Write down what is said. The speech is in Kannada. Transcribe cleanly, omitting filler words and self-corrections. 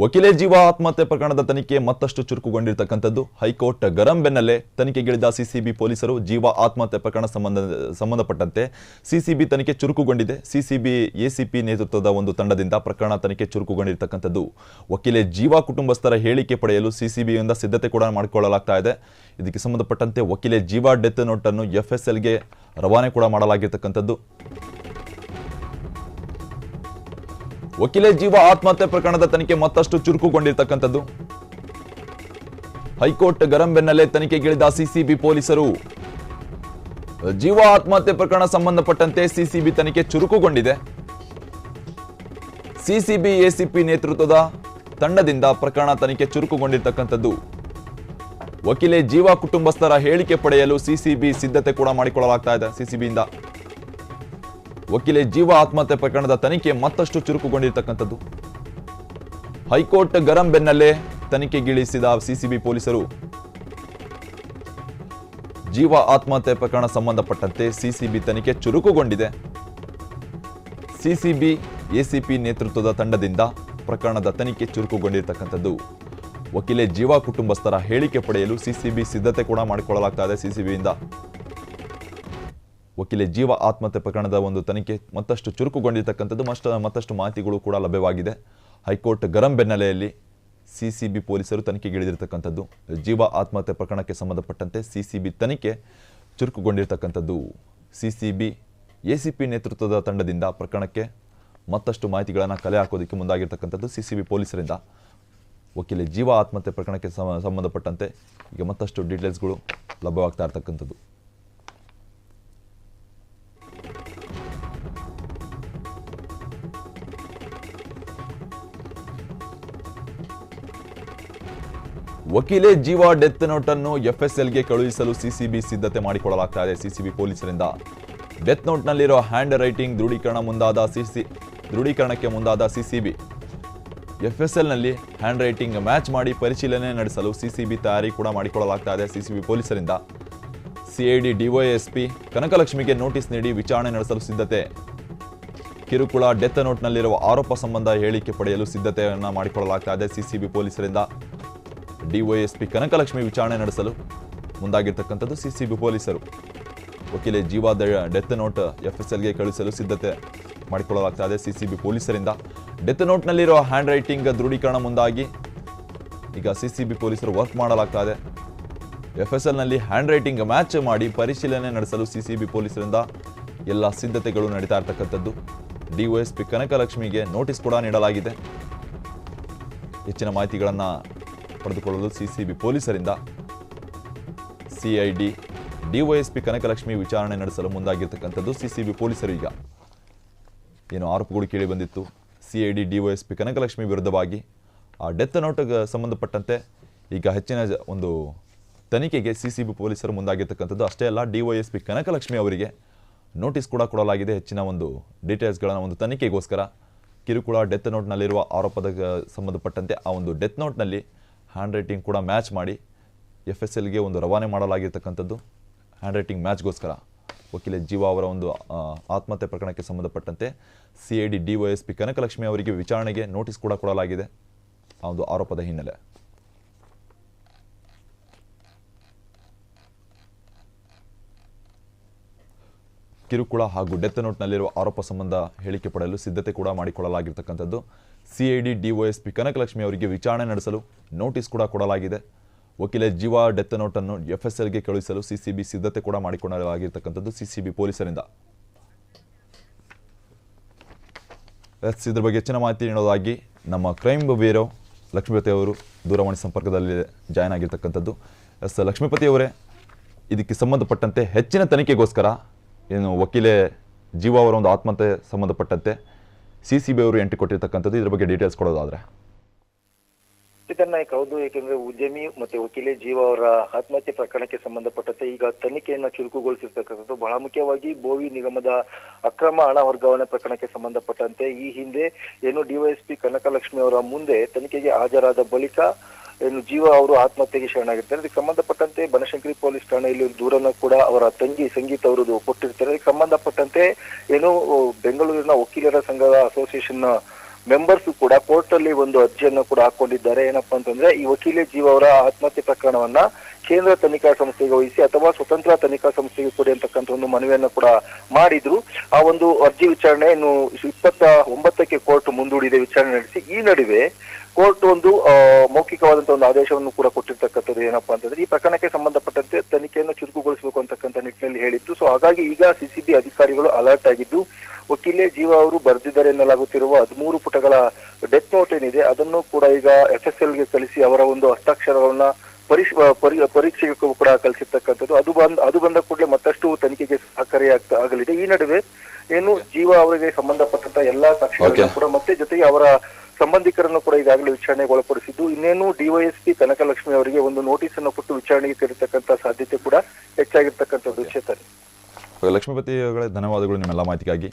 ವಕೀಲೆ ಜೀವ ಆತ್ಮಹತ್ಯೆ ಪ್ರಕರಣದ ತನಿಖೆ ಮತ್ತಷ್ಟು ಚುರುಕುಗೊಂಡಿರತಕ್ಕಂಥದ್ದು. ಹೈಕೋರ್ಟ್ ಗರಂ ಬೆನ್ನಲ್ಲೇ ತನಿಖೆಗಿಳಿದ ಸಿಸಿಬಿ ಪೊಲೀಸರು ಜೀವ ಆತ್ಮಹತ್ಯೆ ಪ್ರಕರಣ ಸಂಬಂಧಪಟ್ಟಂತೆ ಸಿಸಿಬಿ ತನಿಖೆ ಚುರುಕುಗೊಂಡಿದೆ. ಸಿಸಿಬಿ ಎಸಿಪಿ ನೇತೃತ್ವದ ಒಂದು ತಂಡದಿಂದ ಪ್ರಕರಣ ತನಿಖೆ ಚುರುಕುಗೊಂಡಿರತಕ್ಕಂಥದ್ದು. ವಕೀಲೆ ಜೀವ ಕುಟುಂಬಸ್ಥರ ಹೇಳಿಕೆ ಪಡೆಯಲು ಸಿಸಿಬಿಯಿಂದ ಸಿದ್ಧತೆ ಕೂಡ ಮಾಡಿಕೊಳ್ಳಲಾಗ್ತಾ ಇದೆ. ಇದಕ್ಕೆ ಸಂಬಂಧಪಟ್ಟಂತೆ ವಕೀಲೆ ಜೀವ ಡೆತ್ ನೋಟ್ ಅನ್ನು FSLಗೆ ರವಾನೆ ಕೂಡ ಮಾಡಲಾಗಿರತಕ್ಕಂಥದ್ದು. ವಕೀಲೆ ಜೀವ ಆತ್ಮಹತ್ಯೆ ಪ್ರಕರಣದ ತನಿಖೆ ಮತ್ತಷ್ಟು ಚುರುಕುಗೊಂಡಿರತಕ್ಕಂಥದ್ದು. ಹೈಕೋರ್ಟ್ ಗರಂ ಬೆನ್ನಲ್ಲೇ ತನಿಖೆಗಿಳಿದ ಸಿಸಿಬಿ ಪೊಲೀಸರು ಜೀವ ಆತ್ಮಹತ್ಯೆ ಪ್ರಕರಣ ಸಂಬಂಧಪಟ್ಟಂತೆ ಸಿಸಿಬಿ ತನಿಖೆ ಚುರುಕುಗೊಂಡಿದೆ. ಸಿಸಿಬಿ ಎಸಿಪಿ ನೇತೃತ್ವದ ತಂಡದಿಂದ ಪ್ರಕರಣ ತನಿಖೆ ಚುರುಕುಗೊಂಡಿರತಕ್ಕಂಥದ್ದು. ವಕೀಲೆ ಜೀವ ಕುಟುಂಬಸ್ಥರ ಹೇಳಿಕೆ ಪಡೆಯಲು ಸಿಸಿಬಿ ಸಿದ್ಧತೆ ಕೂಡ ಮಾಡಿಕೊಳ್ಳಲಾಗ್ತಾ ಇದೆ. ಸಿಸಿಬಿಯಿಂದ ವಕೀಲೆ ಜೀವ ಆತ್ಮಹತ್ಯೆ ಪ್ರಕರಣದ ತನಿಖೆ ಮತ್ತಷ್ಟು ಚುರುಕುಗೊಂಡಿರತಕ್ಕಂಥದ್ದು. ಹೈಕೋರ್ಟ್ ಗರಂ ಬೆನ್ನಲ್ಲೇ ತನಿಖೆಗಿಳಿಸಿದ ಸಿಸಿಬಿ ಪೊಲೀಸರು ಜೀವ ಆತ್ಮಹತ್ಯೆ ಪ್ರಕರಣ ಸಂಬಂಧಪಟ್ಟಂತೆ ಸಿಸಿಬಿ ತನಿಖೆ ಚುರುಕುಗೊಂಡಿದೆ. ಸಿಸಿಬಿ ಎಸಿಪಿ ನೇತೃತ್ವದ ತಂಡದಿಂದ ಪ್ರಕರಣದ ತನಿಖೆ ಚುರುಕುಗೊಂಡಿರತಕ್ಕಂಥದ್ದು. ವಕೀಲೆ ಜೀವ ಕುಟುಂಬಸ್ಥರ ಹೇಳಿಕೆ ಪಡೆಯಲು ಸಿಸಿಬಿ ಸಿದ್ಧತೆ ಕೂಡ ಮಾಡಿಕೊಳ್ಳಲಾಗ್ತಾ ಇದೆ. ಸಿಸಿಬಿಯಿಂದ ವಕೀಲೆ ಜೀವ ಆತ್ಮಹತ್ಯೆ ಪ್ರಕರಣದ ಒಂದು ತನಿಖೆ ಮತ್ತಷ್ಟು ಚುರುಕುಗೊಂಡಿರತಕ್ಕಂಥದ್ದು. ಮತ್ತಷ್ಟು ಮಾಹಿತಿಗಳು ಕೂಡ ಲಭ್ಯವಾಗಿದೆ. ಹೈಕೋರ್ಟ್ ಗರಂ ಬೆನ್ನಲೆಯಲ್ಲಿ ಸಿಸಿಬಿ ಪೊಲೀಸರು ತನಿಖೆಗಿಳಿದಿರತಕ್ಕಂಥದ್ದು. ಜೀವ ಆತ್ಮಹತ್ಯೆ ಪ್ರಕರಣಕ್ಕೆ ಸಂಬಂಧಪಟ್ಟಂತೆ ಸಿಸಿಬಿ ತನಿಖೆ ಚುರುಕುಗೊಂಡಿರತಕ್ಕಂಥದ್ದು. ಸಿಸಿಬಿ ಎಸಿಪಿ ನೇತೃತ್ವದ ತಂಡದಿಂದ ಪ್ರಕರಣಕ್ಕೆ ಮತ್ತಷ್ಟು ಮಾಹಿತಿಗಳನ್ನು ಕಲೆ ಹಾಕೋದಕ್ಕೆ ಮುಂದಾಗಿರ್ತಕ್ಕಂಥದ್ದು ಸಿಸಿಬಿ ಪೊಲೀಸರಿಂದ. ವಕೀಲೆ ಜೀವ ಆತ್ಮಹತ್ಯೆ ಪ್ರಕರಣಕ್ಕೆ ಸಂಬಂಧಪಟ್ಟಂತೆ ಈಗ ಮತ್ತಷ್ಟು ಡೀಟೇಲ್ಸ್ಗಳು ಲಭ್ಯವಾಗ್ತಾ ಇರ್ತಕ್ಕಂಥದ್ದು. ವಕೀಲೆ ಜೀವ ಡೆತ್ ನೋಟ್ ಅನ್ನು FSLಗೆ ಕಳುಹಿಸಲು ಸಿಸಿಬಿ ಸಿದ್ಧತೆ ಮಾಡಿಕೊಳ್ಳಲಾಗ್ತಾ ಇದೆ. ಸಿಸಿಬಿ ಪೊಲೀಸರಿಂದ ಡೆತ್ ನೋಟ್ನಲ್ಲಿರೋ ಹ್ಯಾಂಡ್ ರೈಟಿಂಗ್ ದೃಢೀಕರಣಕ್ಕೆ ಮುಂದಾದ ಸಿಸಿಬಿ FSLನಲ್ಲಿ ಹ್ಯಾಂಡ್ ರೈಟಿಂಗ್ ಮ್ಯಾಚ್ ಮಾಡಿ ಪರಿಶೀಲನೆ ನಡೆಸಲು ಸಿಸಿಬಿ ತಯಾರಿ ಕೂಡ ಮಾಡಿಕೊಳ್ಳಲಾಗ್ತಾ ಇದೆ. ಸಿಸಿಬಿ ಪೊಲೀಸರಿಂದ ಸಿಐಡಿ ಡಿವೈಎಸ್ಪಿ ಕನಕಲಕ್ಷ್ಮಿಗೆ ನೋಟಿಸ್ ನೀಡಿ ವಿಚಾರಣೆ ನಡೆಸಲು ಸಿದ್ಧತೆ. ಕಿರುಕುಳ ಡೆತ್ ನೋಟ್ನಲ್ಲಿರುವ ಆರೋಪ ಸಂಬಂಧ ಹೇಳಿಕೆ ಪಡೆಯಲು ಸಿದ್ಧತೆಯನ್ನು ಮಾಡಿಕೊಳ್ಳಲಾಗ್ತಾ ಇದೆ. ಸಿಸಿಬಿ ಪೊಲೀಸರಿಂದ ಡಿವೈಎಸ್ಪಿ ಕನಕಲಕ್ಷ್ಮಿ ವಿಚಾರಣೆ ನಡೆಸಲು ಮುಂದಾಗಿರ್ತಕ್ಕಂಥದ್ದು. ಸಿಸಿಬಿ ಪೊಲೀಸರು ವಕೀಲೆ ಜೀವ ಡೆತ್ ನೋಟ್ FSLಗೆ ಕಳುಹಿಸಲು ಸಿದ್ಧತೆ ಮಾಡಿಕೊಳ್ಳಲಾಗ್ತಾ ಇದೆ. ಸಿಸಿಬಿ ಪೊಲೀಸರಿಂದ ಡೆತ್ ನೋಟ್ನಲ್ಲಿರೋ ಹ್ಯಾಂಡ್ ರೈಟಿಂಗ್ ದೃಢೀಕರಣ ಮುಂದಾಗಿ ಈಗ ಸಿಸಿಬಿ ಪೊಲೀಸರು ವರ್ಕ್ ಮಾಡಲಾಗ್ತಾ ಇದೆ. FSLನಲ್ಲಿ ಹ್ಯಾಂಡ್ ರೈಟಿಂಗ್ ಮ್ಯಾಚ್ ಮಾಡಿ ಪರಿಶೀಲನೆ ನಡೆಸಲು ಸಿಸಿಬಿ ಪೊಲೀಸರಿಂದ ಎಲ್ಲ ಸಿದ್ಧತೆಗಳು ನಡೀತಾ ಇರ್ತಕ್ಕಂಥದ್ದು. ಡಿವೈಎಸ್ಪಿ ಕನಕಲಕ್ಷ್ಮಿಗೆ ನೋಟಿಸ್ ಕೂಡ ನೀಡಲಾಗಿದೆ. ಹೆಚ್ಚಿನ ಮಾಹಿತಿಗಳನ್ನು ಪಡೆದುಕೊಳ್ಳಲು ಸಿಸಿಬಿ ಪೊಲೀಸರಿಂದ ಸಿಐಡಿ ಡಿವೈಎಸ್ಪಿ ಕನಕಲಕ್ಷ್ಮಿ ವಿಚಾರಣೆ ನಡೆಸಲು ಮುಂದಾಗಿರ್ತಕ್ಕಂಥದ್ದು. ಸಿಸಿಬಿ ಪೊಲೀಸರು ಈಗ ಏನು ಆರೋಪಗಳು ಕೇಳಿ ಬಂದಿತ್ತು ಸಿಐಡಿ ಡಿವೈಎಸ್ಪಿ ಕನಕಲಕ್ಷ್ಮಿ ವಿರುದ್ಧವಾಗಿ ಆ ಡೆತ್ ನೋಟ್ಗೆ ಸಂಬಂಧಪಟ್ಟಂತೆ ಈಗ ಹೆಚ್ಚಿನ ಒಂದು ತನಿಖೆಗೆ ಸಿಸಿಬಿ ಪೊಲೀಸರು ಮುಂದಾಗಿರ್ತಕ್ಕಂಥದ್ದು. ಅಷ್ಟೇ ಅಲ್ಲ, ಡಿವೈಎಸ್ಪಿ ಕನಕಲಕ್ಷ್ಮಿ ಅವರಿಗೆ ನೋಟಿಸ್ ಕೂಡ ಕೊಡಲಾಗಿದೆ. ಹೆಚ್ಚಿನ ಒಂದು ಡೀಟೇಲ್ಸ್ಗಳನ್ನು ಒಂದು ತನಿಖೆಗೋಸ್ಕರ ಕಿರುಕುಳ ಡೆತ್ ನೋಟ್ನಲ್ಲಿರುವ ಆರೋಪದ ಸಂಬಂಧಪಟ್ಟಂತೆ ಆ ಒಂದು ಡೆತ್ ನೋಟ್ನಲ್ಲಿ ಹ್ಯಾಂಡ್ ರೈಟಿಂಗ್ ಕೂಡ ಮ್ಯಾಚ್ ಮಾಡಿ FSLಗೆ ಒಂದು ರವಾನೆ ಮಾಡಲಾಗಿರ್ತಕ್ಕಂಥದ್ದು. ಹ್ಯಾಂಡ್ ರೈಟಿಂಗ್ ಮ್ಯಾಚ್ಗೋಸ್ಕರ ವಕೀಲೆ ಜೀವ ಅವರ ಒಂದು ಆತ್ಮಹತ್ಯೆ ಪ್ರಕರಣಕ್ಕೆ ಸಂಬಂಧಪಟ್ಟಂತೆ ಸಿಐಡಿ ಡಿವೈಎಸ್ಪಿ ಕನಕಲಕ್ಷ್ಮಿ ಅವರಿಗೆ ವಿಚಾರಣೆಗೆ ನೋಟಿಸ್ ಕೂಡ ಕೊಡಲಾಗಿದೆ ಆ ಒಂದು ಆರೋಪದ ಹಿನ್ನೆಲೆ. ಕಿರುಕುಳ ಹಾಗೂ ಡೆತ್ ನೋಟ್ನಲ್ಲಿರುವ ಆರೋಪ ಸಂಬಂಧ ಹೇಳಿಕೆ ಪಡೆಯಲು ಸಿದ್ಧತೆ ಕೂಡ ಮಾಡಿಕೊಳ್ಳಲಾಗಿರ್ತಕ್ಕಂಥದ್ದು. ಸಿಐಡಿ ಡಿವೈಎಸ್ಪಿ ಕನಕಲಕ್ಷ್ಮಿ ಅವರಿಗೆ ವಿಚಾರಣೆ ನಡೆಸಲು ನೋಟಿಸ್ ಕೂಡ ಕೊಡಲಾಗಿದೆ. ವಕೀಲೆ ಜೀವ ಡೆತ್ ನೋಟ್ ಅನ್ನು FSLಗೆ ಕಳುಹಿಸಲು ಸಿಸಿಬಿ ಸಿದ್ಧತೆ ಕೂಡ ಮಾಡಿಕೊಳ್ಳಲಾಗಿರ್ತಕ್ಕಂಥದ್ದು ಸಿಸಿಬಿ ಪೊಲೀಸರಿಂದ. ಇದ್ರ ಬಗ್ಗೆ ಹೆಚ್ಚಿನ ಮಾಹಿತಿ ನೀಡೋದಾಗಿ ನಮ್ಮ ಕ್ರೈಮ್ ಬ್ಯೂರೋ ಲಕ್ಷ್ಮೀಪತಿ ಅವರು ದೂರವಾಣಿ ಸಂಪರ್ಕದಲ್ಲಿ ಜಾಯ್ನ್ ಆಗಿರ್ತಕ್ಕಂಥದ್ದು. ಲಕ್ಷ್ಮೀಪತಿ ಅವರೇ, ಇದಕ್ಕೆ ಸಂಬಂಧಪಟ್ಟಂತೆ ಹೆಚ್ಚಿನ ತನಿಖೆಗೋಸ್ಕರ ಏನು ವಕೀಲೆ ಜೀವ ಅವರ ಒಂದು ಆತ್ಮಹತ್ಯೆ ಸಂಬಂಧಪಟ್ಟಂತೆ ಸಿಸಿಬಿ ಅವರು ಎಂಟ್ರಿ ಕೊಟ್ಟಿರ್ತಕ್ಕಂಥದ್ದು, ಇದ್ರ ಬಗ್ಗೆ ಡೀಟೇಲ್ಸ್ ಕೊಡೋದಾದ್ರೆ? ನಾಯಕ್, ಹೌದು. ಯಾಕೆಂದ್ರೆ ಉದ್ಯಮಿ ಮತ್ತೆ ವಕೀಲೆ ಜೀವ ಅವರ ಆತ್ಮಹತ್ಯೆ ಪ್ರಕರಣಕ್ಕೆ ಸಂಬಂಧಪಟ್ಟಂತೆ ಈಗ ತನಿಖೆಯನ್ನ ಚುರುಕುಗೊಳಿಸಿರ್ತಕ್ಕಂಥದ್ದು. ಬಹಳ ಮುಖ್ಯವಾಗಿ ಬೋವಿ ನಿಗಮದ ಅಕ್ರಮ ಹಣ ವರ್ಗಾವಣೆ ಪ್ರಕರಣಕ್ಕೆ ಸಂಬಂಧಪಟ್ಟಂತೆ ಈ ಹಿಂದೆ ಏನು ಡಿವೈಎಸ್ಪಿ ಕನಕಲಕ್ಷ್ಮಿ ಅವರ ಮುಂದೆ ತನಿಖೆಗೆ ಹಾಜರಾದ ಬಳಿಕ ಏನು ಜೀವ ಅವರು ಆತ್ಮಹತ್ಯೆಗೆ ಶರಣಾಗಿರ್ತಾರೆ. ಇದಕ್ಕೆ ಸಂಬಂಧಪಟ್ಟಂತೆ ಬನಶಂಕರಿ ಪೊಲೀಸ್ ಠಾಣೆಯಲ್ಲಿ ದೂರನ್ನು ಕೂಡ ಅವರ ತಂಗಿ ಸಂಗೀತ ಅವರು ಕೊಟ್ಟಿರ್ತಾರೆ. ಇದಕ್ಕೆ ಸಂಬಂಧಪಟ್ಟಂತೆ ಏನು ಬೆಂಗಳೂರಿನ ವಕೀಲರ ಸಂಘದ ಅಸೋಸಿಯೇಷನ್ ಮೆಂಬರ್ಸ್ ಕೂಡ ಕೋರ್ಟ್ ಅಲ್ಲಿ ಒಂದು ಅರ್ಜಿಯನ್ನು ಕೂಡ ಹಾಕೊಂಡಿದ್ದಾರೆ. ಏನಪ್ಪಾ ಅಂತಂದ್ರೆ ಈ ವಕೀಲೆ ಜೀವ ಅವರ ಆತ್ಮಹತ್ಯೆ ಪ್ರಕರಣವನ್ನ ಕೇಂದ್ರ ತನಿಖಾ ಸಂಸ್ಥೆಗೆ ವಹಿಸಿ ಅಥವಾ ಸ್ವತಂತ್ರ ತನಿಖಾ ಸಂಸ್ಥೆಗೆ ಕೊಡಿ ಅಂತಕ್ಕಂಥ ಒಂದು ಮನವಿಯನ್ನು ಕೂಡ ಮಾಡಿದ್ರು. ಆ ಒಂದು ಅರ್ಜಿ ವಿಚಾರಣೆ ಇನ್ನು 29ಕ್ಕೆ ಕೋರ್ಟ್ ಮುಂದೂಡಿದೆ ವಿಚಾರಣೆ ನಡೆಸಿ. ಈ ನಡುವೆ ಕೋರ್ಟ್ ಒಂದು ಮೌಖಿಕವಾದಂತಹ ಒಂದು ಆದೇಶವನ್ನು ಕೂಡ ಕೊಟ್ಟಿರ್ತಕ್ಕಂಥದ್ದು. ಏನಪ್ಪಾ ಅಂತಂದ್ರೆ ಈ ಪ್ರಕರಣಕ್ಕೆ ಸಂಬಂಧಪಟ್ಟಂತೆ ತನಿಖೆಯನ್ನು ಚುರುಕುಗೊಳಿಸಬೇಕು ಅಂತಕ್ಕಂಥ ನಿಟ್ಟಿನಲ್ಲಿ ಹೇಳಿತ್ತು. ಸೊ ಹಾಗಾಗಿ ಈಗ ಸಿಸಿಬಿ ಅಧಿಕಾರಿಗಳು ಅಲರ್ಟ್ ಆಗಿದ್ದು ವಕೀಲೆ ಜೀವ ಅವರು ಬರೆದಿದ್ದಾರೆ ಎನ್ನಲಾಗುತ್ತಿರುವ 13 ಪುಟಗಳ ಡೆತ್ ನೋಟ್ ಏನಿದೆ ಅದನ್ನು ಕೂಡ ಈಗ FSL ಗೆ ಕಳಿಸಿ ಅವರ ಒಂದು ಹಸ್ತಾಕ್ಷರಗಳನ್ನ ಪರೀಕ್ಷೆಗೆ ಕೂಡ ಕಳಿಸಿರ್ತಕ್ಕಂಥದ್ದು. ಅದು ಬಂದ ಕೂಡಲೇ ಮತ್ತಷ್ಟು ತನಿಖೆಗೆ ಸಹಕಾರಿ ಆಗಲಿದೆ. ಈ ನಡುವೆ ಏನು ಜೀವ ಅವರಿಗೆ ಸಂಬಂಧಪಟ್ಟಂತ ಎಲ್ಲಾ ಸಾಕ್ಷಿಗಳನ್ನು ಕೂಡ ಮತ್ತೆ ಜೊತೆಗೆ ಅವರ ಸಂಬಂಧಿಕರನ್ನು ಕೂಡ ಈಗಾಗಲೇ ವಿಚಾರಣೆಗೆ ಒಳಪಡಿಸಿದ್ದು, ಇನ್ನೇನು ಡಿವೈಎಸ್ಪಿ ಕನಕಲಕ್ಷ್ಮಿ ಅವರಿಗೆ ಒಂದು ನೋಟಿಸ್ ಅನ್ನು ಕೊಟ್ಟು ವಿಚಾರಣೆಗೆ ಕರೆತಕ್ಕಂತ ಸಾಧ್ಯತೆ ಕೂಡ ಹೆಚ್ಚಾಗಿರ್ತಕ್ಕಂಥದ್ದು. ಚೇತನ್. ಲಕ್ಷ್ಮೀಪತಿ ಅವರೇ, ಧನ್ಯವಾದಗಳು ನಿಮ್ಮೆಲ್ಲ ಮಾಹಿತಿಗಾಗಿ.